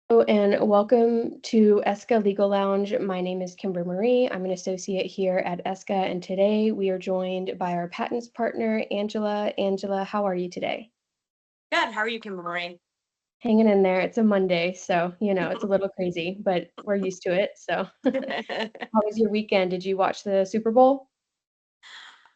Hello and welcome to Esca Legal Lounge. My name is KimberMarie. I'm an associate here at Esca, and today we are joined by our patents partner, Angela. Angela, how are you today? Good. How are you, KimberMarie? Hanging in there. It's a Monday, so it's a little crazy, but we're used to it. So, how was your weekend? Did you watch the Super Bowl?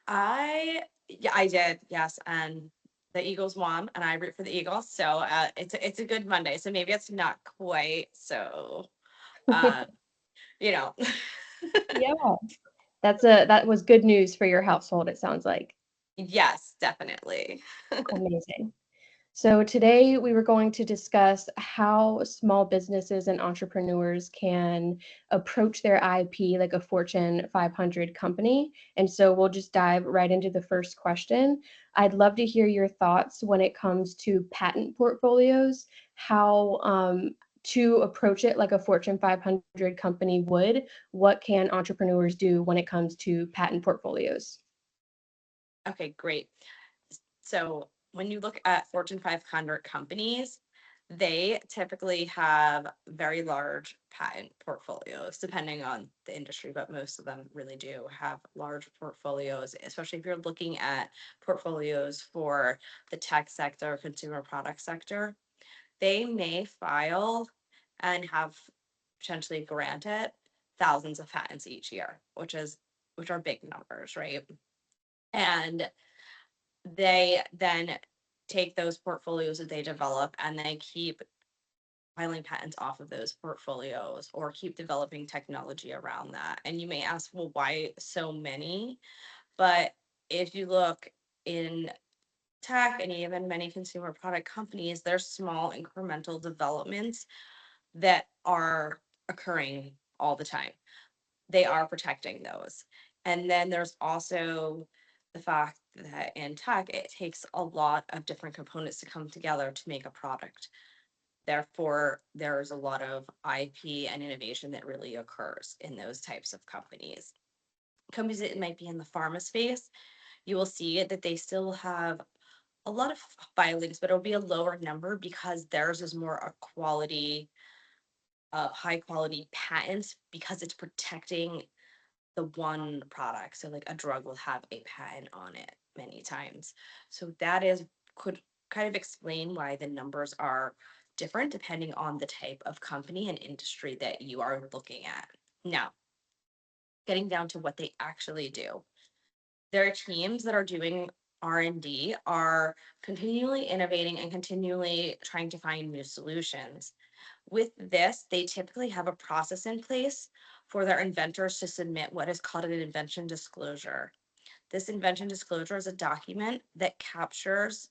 I did, yes, and the Eagles won, and I root for the Eagles, so it's a good Monday. So maybe it's not quite so, uh, you know, Yeah, that was good news for your household, it sounds like. yes, definitely. Amazing. So today we were going to discuss how small businesses and entrepreneurs can approach their IP like a Fortune 500 company. And so we'll just dive right into the first question. I'd love to hear your thoughts when it comes to patent portfolios, how to approach it like a Fortune 500 company would. What can entrepreneurs do when it comes to patent portfolios? Okay, great. So when you look at Fortune 500 companies, they typically have very large patent portfolios, depending on the industry, but most of them really do have large portfolios, especially if you're looking at portfolios for the tech sector, consumer product sector. They may file and have potentially granted thousands of patents each year, which are big numbers, right? And they then take those portfolios that they develop and they keep filing patents off of those portfolios or keep developing technology around that. And you may ask, well, why so many? But if you look in tech and even many consumer product companies, there's small incremental developments that are occurring all the time. They are protecting those. And then there's also the fact that in tech, it takes a lot of different components to come together to make a product. Therefore, there's a lot of IP and innovation that really occurs in those types of companies. Companies that might be in the pharma space, you will see that they still have a lot of filings, but it'll be a lower number because theirs is more a quality, high quality patents because it's protecting the one product. So like a drug will have a patent on it many times. So that is could kind of explain why the numbers are different depending on the type of company and industry that you are looking at. Now, getting down to what they actually do. There are teams that are doing R&D are continually innovating and continually trying to find new solutions. With this, they typically have a process in place for their inventors to submit what is called an invention disclosure. This invention disclosure is a document that captures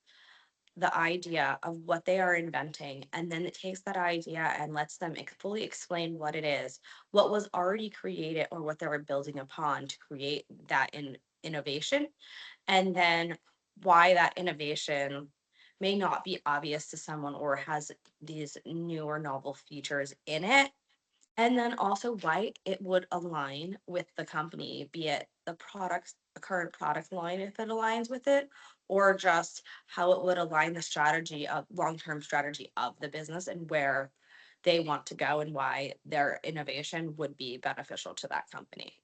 the idea of what they are inventing, and then it takes that idea and lets them fully explain what it is, what was already created, or what they were building upon to create that innovation, and then why that innovation may not be obvious to someone or has these new or novel features in it. And then also why it would align with the company, be it the products, the current product line, if it aligns with it, or just how it would align the strategy of long-term strategy of the business and where they want to go and why their innovation would be beneficial to that company.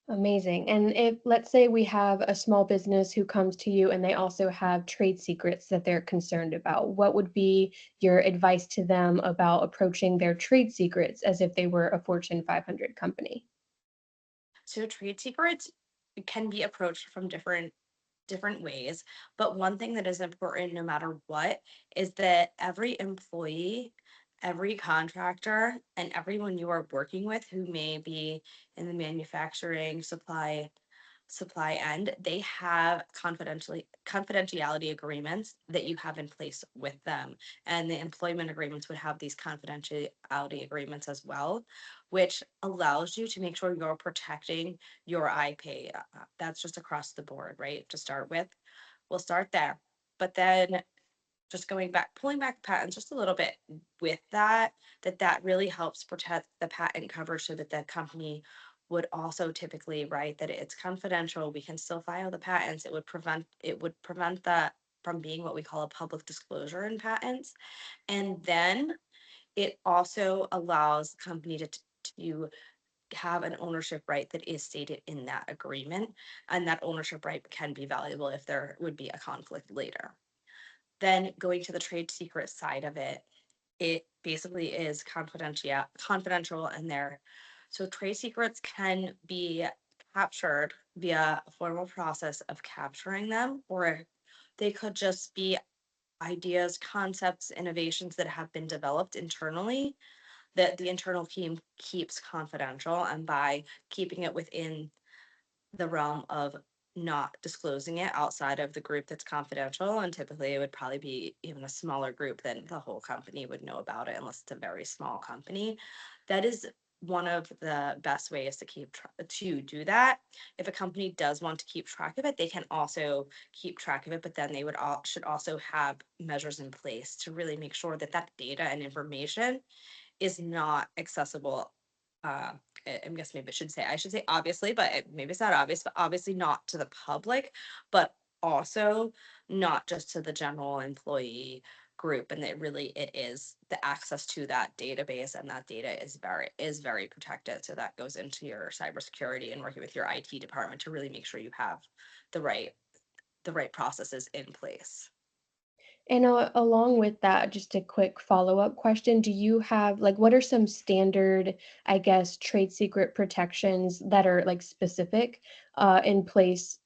Amazing. And if, let's say, we have a small business who comes to you and they also have trade secrets that they're concerned about, what would be your advice to them about approaching their trade secrets as if they were a Fortune 500 company? So trade secrets can be approached from different ways, but one thing that is important no matter what is that every employee, every contractor, and everyone you are working with who may be in the manufacturing supply end, they have confidentiality agreements that you have in place with them. And the employment agreements would have these confidentiality agreements as well, which allows you to make sure you're protecting your IP. That's just across the board, right? To start with, we'll start there. But then just going back, pulling back patents just a little bit with that really helps protect the patent coverage so that the company would also typically write that it's confidential. We can still file the patents. It would prevent that from being what we call a public disclosure in patents. And then it also allows the company to have an ownership right that is stated in that agreement, and that ownership right can be valuable if there would be a conflict later. Then going to the trade secret side of it, it basically is confidential in there. So trade secrets can be captured via a formal process of capturing them, or they could just be ideas, concepts, innovations that have been developed internally that the internal team keeps confidential. And by keeping it within the realm of not disclosing it outside of the group that's confidential, and typically it would probably be even a smaller group than the whole company would know about it unless it's a very small company. That is one of the best ways to to do that. If a company does want to keep track of it, they can also keep track of it, but then they should also have measures in place to really make sure that that data and information is not accessible. I guess maybe I should say obviously, but maybe it's not obvious, but obviously not to the public, but also not just to the general employee group. And that really it is the access to that database, and that data is very protected. So that goes into your cybersecurity and working with your IT department to really make sure you have the right processes in place. And along with that, just a quick follow-up question. Do you have, like, what are some standard, I guess, trade secret protections that are like specific in place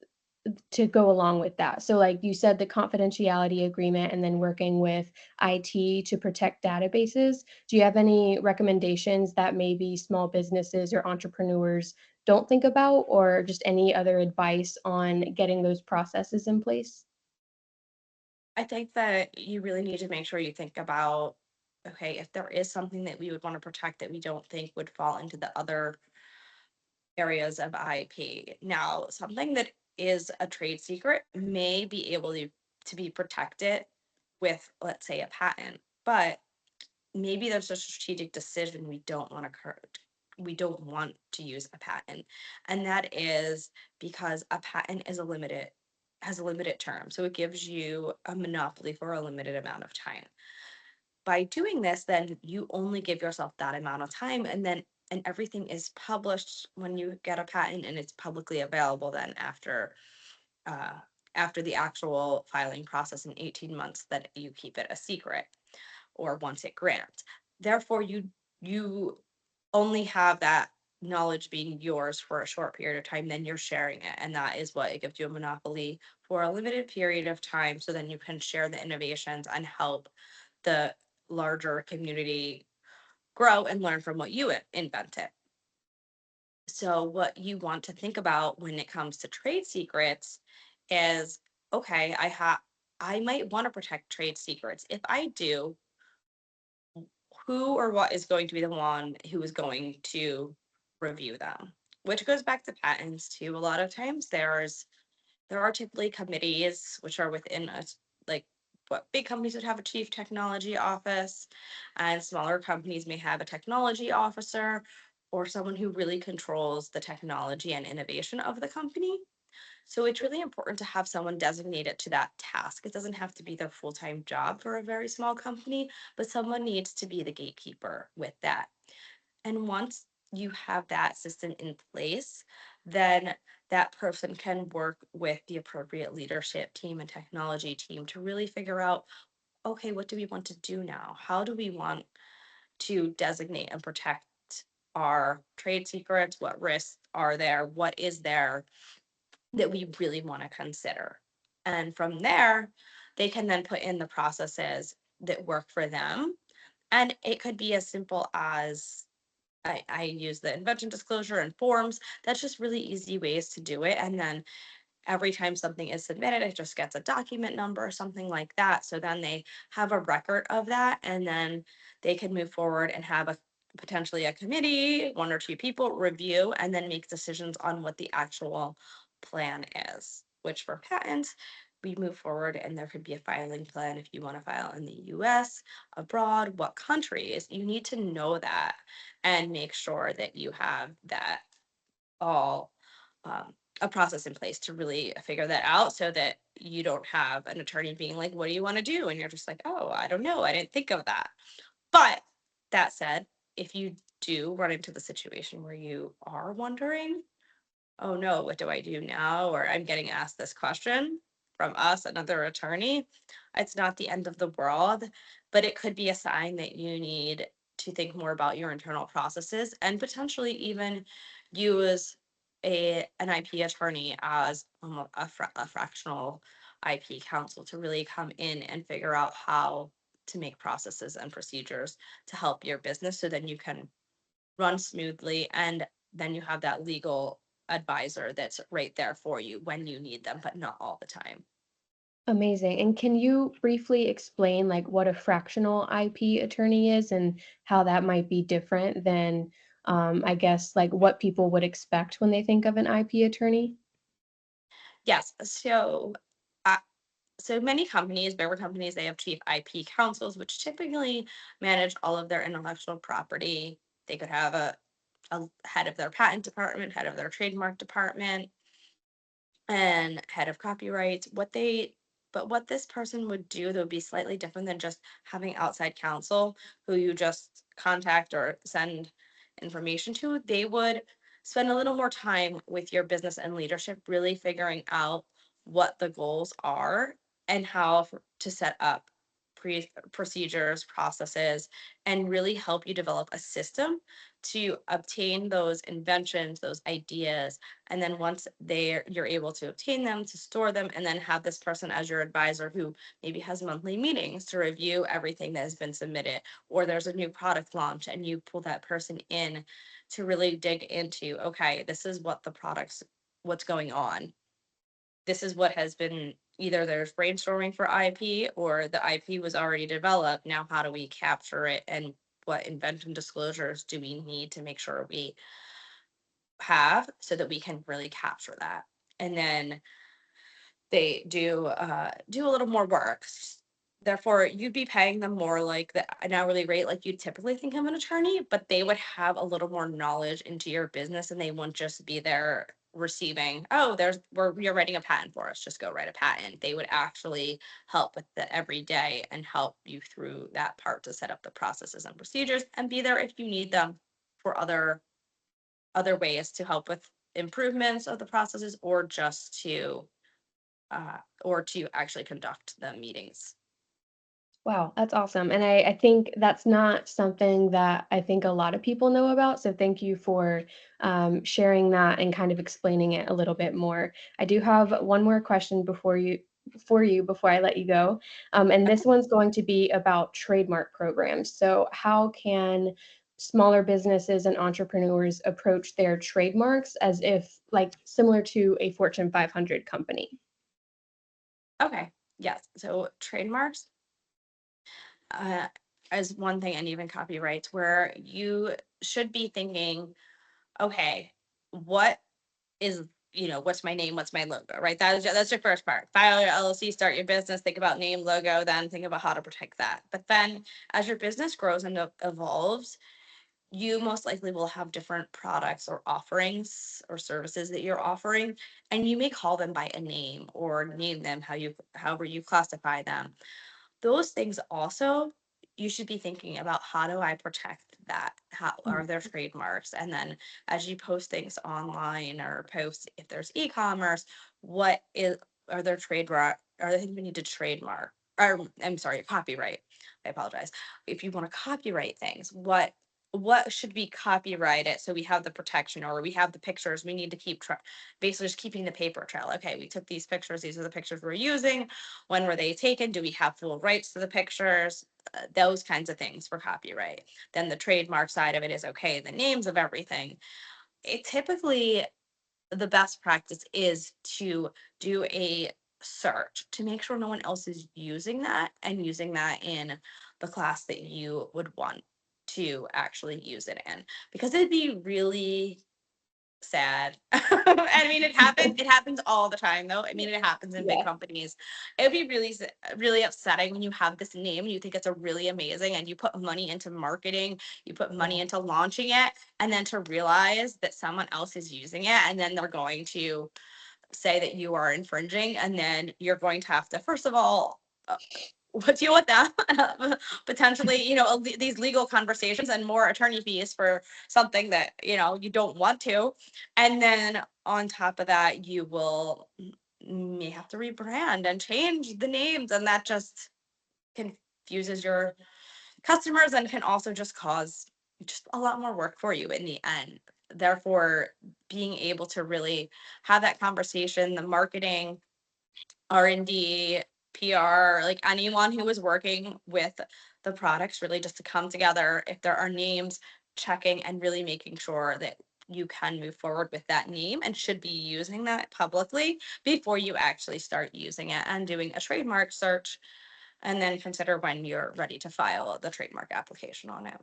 to go along with that? So, like you said, the confidentiality agreement and then working with IT to protect databases. Do you have any recommendations that maybe small businesses or entrepreneurs don't think about, or just any other advice on getting those processes in place? I think that you really need to make sure you think about, okay, if there is something that we would want to protect that we don't think would fall into the other areas of IP. Now, something that is a trade secret may be able to be protected with, let's say, a patent, but maybe there's a strategic decision we don't want to use a patent, and that is because a patent has a limited term, so it gives you a monopoly for a limited amount of time. By doing this, then you only give yourself that amount of time, and everything is published when you get a patent, and it's publicly available then uh, after the actual filing process in 18 months, that you keep it a secret, or once it grants. Therefore, you only have that knowledge being yours for a short period of time, then you're sharing it. And that is what it gives you a monopoly for a limited period of time. So then you can share the innovations and help the larger community grow and learn from what you invented. So, what you want to think about when it comes to trade secrets is, okay, I might want to protect trade secrets. If I do, who or what is going to be the one who is going to review them? Which goes back to patents too. A lot of times there are typically committees which are within like what big companies would have a chief technology office, and smaller companies may have a technology officer or someone who really controls the technology and innovation of the company. So it's really important to have someone designated to that task. It doesn't have to be their full-time job for a very small company, but someone needs to be the gatekeeper with that. And once you have that system in place, then that person can work with the appropriate leadership team and technology team to really figure out, okay, what do we want to do now? How do we want to designate and protect our trade secrets? What risks are there? What is there that we really want to consider? And from there, they can then put in the processes that work for them. And it could be as simple as I use the invention disclosure and forms. That's just really easy ways to do it. And then every time something is submitted, it just gets a document number or something like that. So then they have a record of that, and then they can move forward and have a potentially a committee, one or two people review, and then make decisions on what the actual plan is. Which for patents, we move forward and there could be a filing plan if you want to file in the US, abroad, what countries. You need to know that and make sure that you have that all a process in place to really figure that out, so that you don't have an attorney being like, what do you want to do? And you're just like, oh, I don't know. I didn't think of that. But That said, if you do run into the situation where you are wondering, oh no, what do I do now? Or I'm getting asked this question from us, another attorney. It's not the end of the world, but it could be a sign that you need to think more about your internal processes and potentially even use an IP attorney as a fractional IP counsel to really come in and figure out how to make processes and procedures to help your business so then you can run smoothly and then you have that legal advisor that's right there for you when you need them, but not all the time. Amazing. And can you briefly explain like what a fractional IP attorney is and how that might be different than I guess like what people would expect when they think of an IP attorney? Yes. Uh, so many companies, bigger companies, they have chief IP counsels, which typically manage all of their intellectual property. They could have a head of their patent department, head of their trademark department, and head of copyright. What this person would do that would be slightly different than just having outside counsel who you just contact or send information to. They would spend a little more time with your business and leadership, really figuring out what the goals are and how to set up procedures, processes, and really help you develop a system to obtain those inventions, those ideas, and then once you're able to obtain them, to store them, and then have this person as your advisor who maybe has monthly meetings to review everything that has been submitted, or there's a new product launch and you pull that person in to really dig into, okay, this is what the products, what's going on. This is what has been, either there's brainstorming for IP or the IP was already developed. Now, how do we capture it, and what invention disclosures do we need to make sure we have so that we can really capture that? And then they do a little more work. Therefore, you'd be paying them more like an hourly rate, like you typically think of an attorney, but they would have a little more knowledge into your business, and they wouldn't just be there receiving, oh, you're writing a patent for us, just go write a patent. They would actually help with the everyday and help you through that part to set up the processes and procedures, and be there if you need them for other ways to help with improvements of the processes, or to actually conduct the meetings. Wow, that's awesome. And I think that's not something that I think a lot of people know about. So thank you for sharing that and kind of explaining it a little bit more. I do have one more question before I let you go. And this one's going to be about trademark programs. So how can smaller businesses and entrepreneurs approach their trademarks as if like similar to a Fortune 500 company? Okay, yes. So trademarks uh, is one thing, and even copyrights, where you should be thinking, okay, what is, what's my name, what's my logo, right? That's your first part. File your LLC, start your business, think about name, logo, then think about how to protect that. But then as your business grows and evolves, you most likely will have different products or offerings or services that you're offering, and you may call them by a name or name them however you classify them. Those things also, you should be thinking about, how do I protect that? How are there trademarks? And then as you post things online or post, if there's e-commerce, what is, are there are there things we need to trademark? Or I'm sorry, copyright. I apologize. If you want to copyright things, what should be copyrighted so we have the protection, or we have the pictures we need to keep basically just keeping the paper trail. Okay, we took these pictures, these are the pictures we're using, when were they taken, do we have full rights to the pictures, those kinds of things for copyright. Then the trademark side of it is, okay, the names of everything. It typically, the best practice is to do a search to make sure no one else is using that, and using that in the class that you would want to actually use it in, because it'd be really sad. I mean, it happens all the time though. I mean, it happens in big Yeah. companies. It would be really upsetting when you have this name and you think it's a really amazing, and you put money into marketing, you put money Yeah. into launching it, and then to realize that someone else is using it, and then they're going to say that you are infringing, and then you're going to have to, first of all, deal with that. Potentially, these legal conversations and more attorney fees for something that, you don't want to. And then on top of that, you will may have to rebrand and change the names, and that just confuses your customers and can also just cause just a lot more work for you in the end. Therefore, being able to really have that conversation, the marketing, R&D, PR, like anyone who is working with the products, really just to come together, if there are names, checking and really making sure that you can move forward with that name and should be using that publicly before you actually start using it, and doing a trademark search, and then consider when you're ready to file the trademark application on it.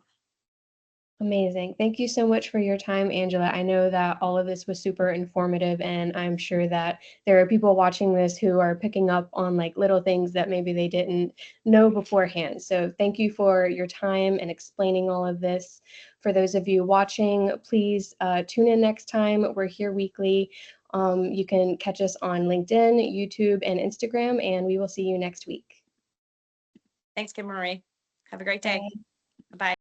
Amazing. Thank you so much for your time, Angela. I know that all of this was super informative, and I'm sure that there are people watching this who are picking up on like little things that maybe they didn't know beforehand. So thank you for your time and explaining all of this. For those of you watching, please tune in next time. We're here weekly. You can catch us on LinkedIn, YouTube, and Instagram, and we will see you next week. Thanks, KimberMarie. Have a great day. Bye. Bye.